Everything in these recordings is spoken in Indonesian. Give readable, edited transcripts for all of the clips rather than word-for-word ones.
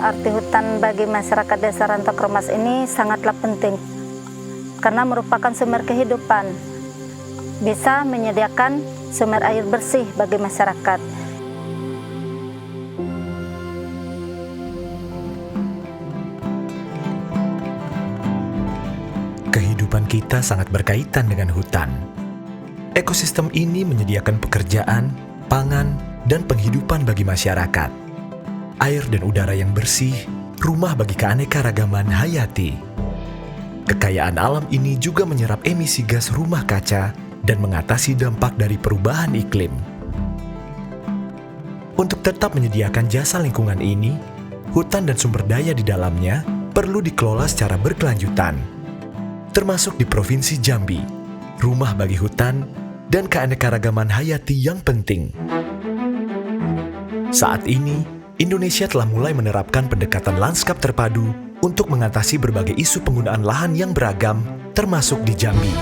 arti hutan bagi masyarakat Desa Rantau Kromas ini sangatlah penting karena merupakan sumber kehidupan, bisa menyediakan sumber air bersih bagi masyarakat. Kehidupan kita sangat berkaitan dengan hutan. Ekosistem ini menyediakan pekerjaan, pangan, dan penghidupan bagi masyarakat. Air dan udara yang bersih, rumah bagi keanekaragaman hayati. Kekayaan alam ini juga menyerap emisi gas rumah kaca dan mengatasi dampak dari perubahan iklim. Untuk tetap menyediakan jasa lingkungan ini, hutan dan sumber daya di dalamnya perlu dikelola secara berkelanjutan, termasuk di Provinsi Jambi, rumah bagi hutan dan keanekaragaman hayati yang penting. Saat ini, Indonesia telah mulai menerapkan pendekatan lanskap terpadu untuk mengatasi berbagai isu penggunaan lahan yang beragam, termasuk di Jambi.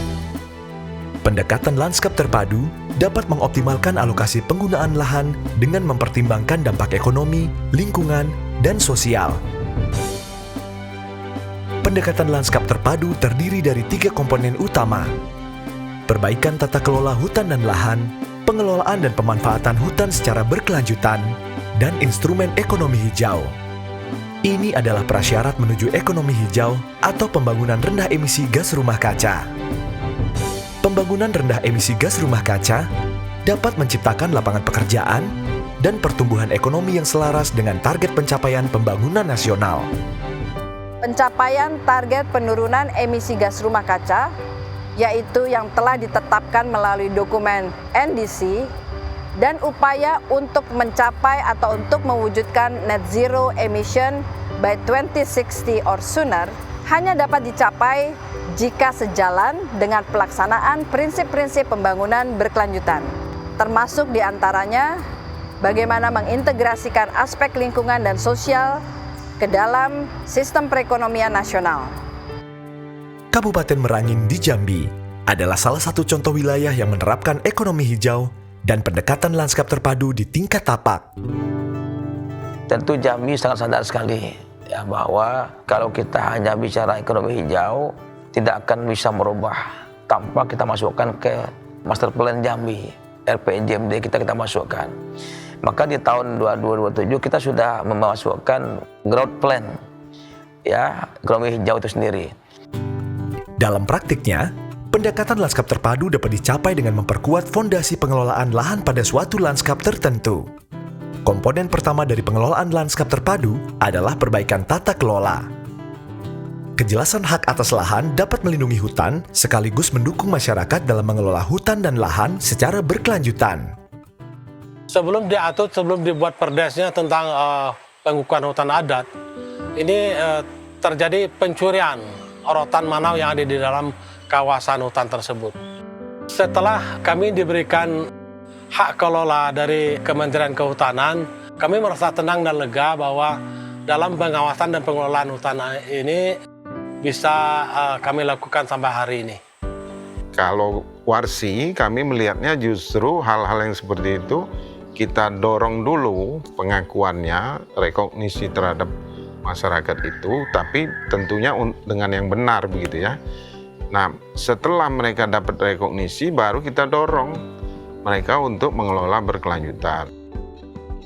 Pendekatan lanskap terpadu dapat mengoptimalkan alokasi penggunaan lahan dengan mempertimbangkan dampak ekonomi, lingkungan, dan sosial. Pendekatan lanskap terpadu terdiri dari 3 komponen utama: perbaikan tata kelola hutan dan lahan, pengelolaan dan pemanfaatan hutan secara berkelanjutan, dan instrumen ekonomi hijau. Ini adalah prasyarat menuju ekonomi hijau atau pembangunan rendah emisi gas rumah kaca. Pembangunan rendah emisi gas rumah kaca dapat menciptakan lapangan pekerjaan dan pertumbuhan ekonomi yang selaras dengan target pencapaian pembangunan nasional. Pencapaian target penurunan emisi gas rumah kaca, yaitu yang telah ditetapkan melalui dokumen NDC, dan upaya untuk mencapai atau untuk mewujudkan net zero emission by 2060 or sooner hanya dapat dicapai jika sejalan dengan pelaksanaan prinsip-prinsip pembangunan berkelanjutan, termasuk diantaranya bagaimana mengintegrasikan aspek lingkungan dan sosial ke dalam sistem perekonomian nasional. Kabupaten Merangin di Jambi adalah salah satu contoh wilayah yang menerapkan ekonomi hijau dan pendekatan lanskap terpadu di tingkat tapak. Tentu Jambi sangat sadar sekali ya, bahwa kalau kita hanya bicara ekonomi hijau tidak akan bisa merubah tanpa kita masukkan ke Master Plan Jambi, RPJMD kita masukkan. Maka di tahun 2027 kita sudah memasukkan Growth Plan ya, ekonomi hijau itu sendiri. Dalam praktiknya, pendekatan lanskap terpadu dapat dicapai dengan memperkuat fondasi pengelolaan lahan pada suatu lanskap tertentu. Komponen pertama dari pengelolaan lanskap terpadu adalah perbaikan tata kelola. Kejelasan hak atas lahan dapat melindungi hutan sekaligus mendukung masyarakat dalam mengelola hutan dan lahan secara berkelanjutan. Sebelum diatur, sebelum dibuat perdesnya tentang pengukuran hutan adat, ini terjadi pencurian rotan manau yang ada di dalam kawasan hutan tersebut. Setelah kami diberikan hak kelola dari Kementerian Kehutanan, kami merasa tenang dan lega bahwa dalam pengawasan dan pengelolaan hutan ini bisa kami lakukan sampai hari ini. Kalau Warsi, kami melihatnya justru hal-hal yang seperti itu kita dorong dulu pengakuannya, rekognisi terhadap masyarakat itu, tapi tentunya dengan yang benar begitu ya. Nah, setelah mereka dapat rekognisi, baru kita dorong mereka untuk mengelola berkelanjutan.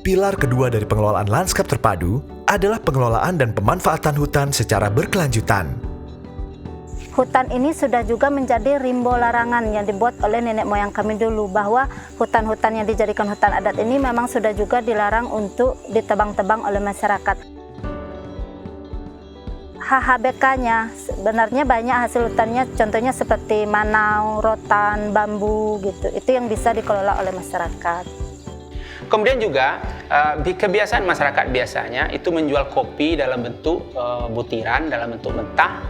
Pilar kedua dari pengelolaan lanskap terpadu adalah pengelolaan dan pemanfaatan hutan secara berkelanjutan. Hutan ini sudah juga menjadi rimbo larangan yang dibuat oleh nenek moyang kami dulu, bahwa hutan-hutan yang dijadikan hutan adat ini memang sudah juga dilarang untuk ditebang-tebang oleh masyarakat. HHBK-nya sebenarnya banyak hasil hutannya, contohnya seperti manau, rotan, bambu gitu. Itu yang bisa dikelola oleh masyarakat. Kemudian juga kebiasaan masyarakat biasanya itu menjual kopi dalam bentuk butiran, dalam bentuk mentah,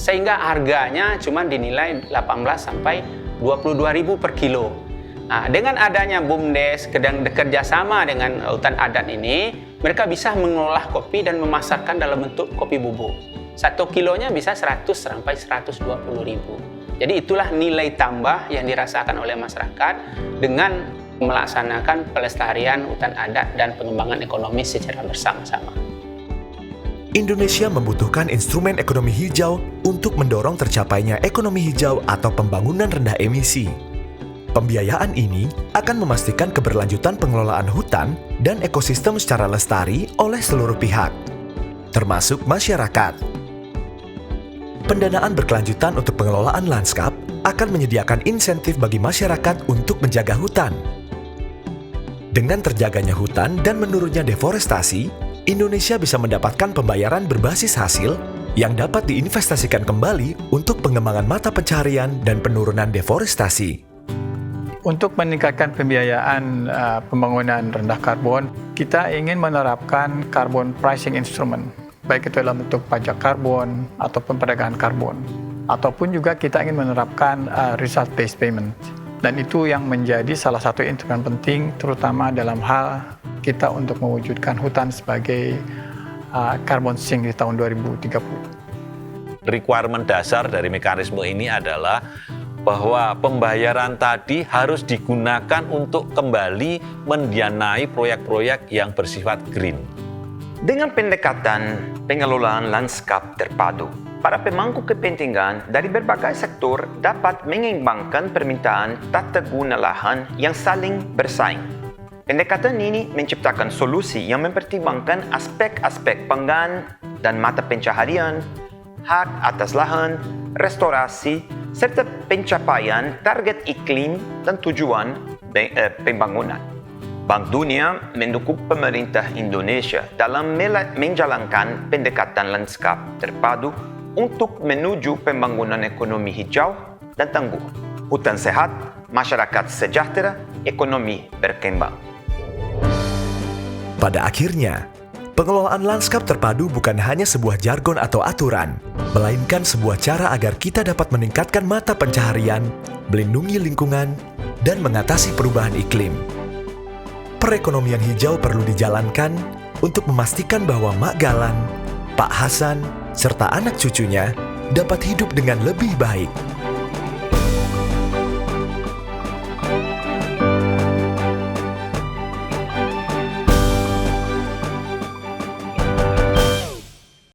sehingga harganya cuma dinilai 18 sampai 22.000 per kilo. Nah, dengan adanya BUMDes kerjasama dengan hutan adat ini, mereka bisa mengolah kopi dan memasarkan dalam bentuk kopi bubuk. 1 kilonya bisa 100 sampai 120.000. Jadi itulah nilai tambah yang dirasakan oleh masyarakat dengan melaksanakan pelestarian hutan adat dan pengembangan ekonomi secara bersama-sama. Indonesia membutuhkan instrumen ekonomi hijau untuk mendorong tercapainya ekonomi hijau atau pembangunan rendah emisi. Pembiayaan ini akan memastikan keberlanjutan pengelolaan hutan dan ekosistem secara lestari oleh seluruh pihak, termasuk masyarakat. Pendanaan berkelanjutan untuk pengelolaan lanskap akan menyediakan insentif bagi masyarakat untuk menjaga hutan. Dengan terjaganya hutan dan menurunnya deforestasi, Indonesia bisa mendapatkan pembayaran berbasis hasil yang dapat diinvestasikan kembali untuk pengembangan mata pencaharian dan penurunan deforestasi. Untuk meningkatkan pembiayaan pembangunan rendah karbon, kita ingin menerapkan carbon pricing instrument, baik itu dalam bentuk pajak karbon ataupun perdagangan karbon. Ataupun juga kita ingin menerapkan result-based payment. Dan itu yang menjadi salah satu instrumen penting, terutama dalam hal kita untuk mewujudkan hutan sebagai carbon sink di tahun 2030. Requirement dasar dari mekanisme ini adalah bahwa pembayaran tadi harus digunakan untuk kembali mendanai proyek-proyek yang bersifat green. Dengan pendekatan pengelolaan lanskap terpadu, para pemangku kepentingan dari berbagai sektor dapat menyeimbangkan permintaan tata guna lahan yang saling bersaing. Pendekatan ini menciptakan solusi yang mempertimbangkan aspek-aspek pangan dan mata pencaharian, hak atas lahan, restorasi, serta pencapaian target iklim dan tujuan pembangunan. Bank Dunia mendukung pemerintah Indonesia dalam menjalankan pendekatan lanskap terpadu untuk menuju pembangunan ekonomi hijau dan tangguh, hutan sehat, masyarakat sejahtera, ekonomi berkembang. Pada akhirnya, pengelolaan lanskap terpadu bukan hanya sebuah jargon atau aturan, melainkan sebuah cara agar kita dapat meningkatkan mata pencaharian, melindungi lingkungan, dan mengatasi perubahan iklim. Perekonomian hijau perlu dijalankan untuk memastikan bahwa Mak Galang, Pak Hasan, serta anak cucunya dapat hidup dengan lebih baik.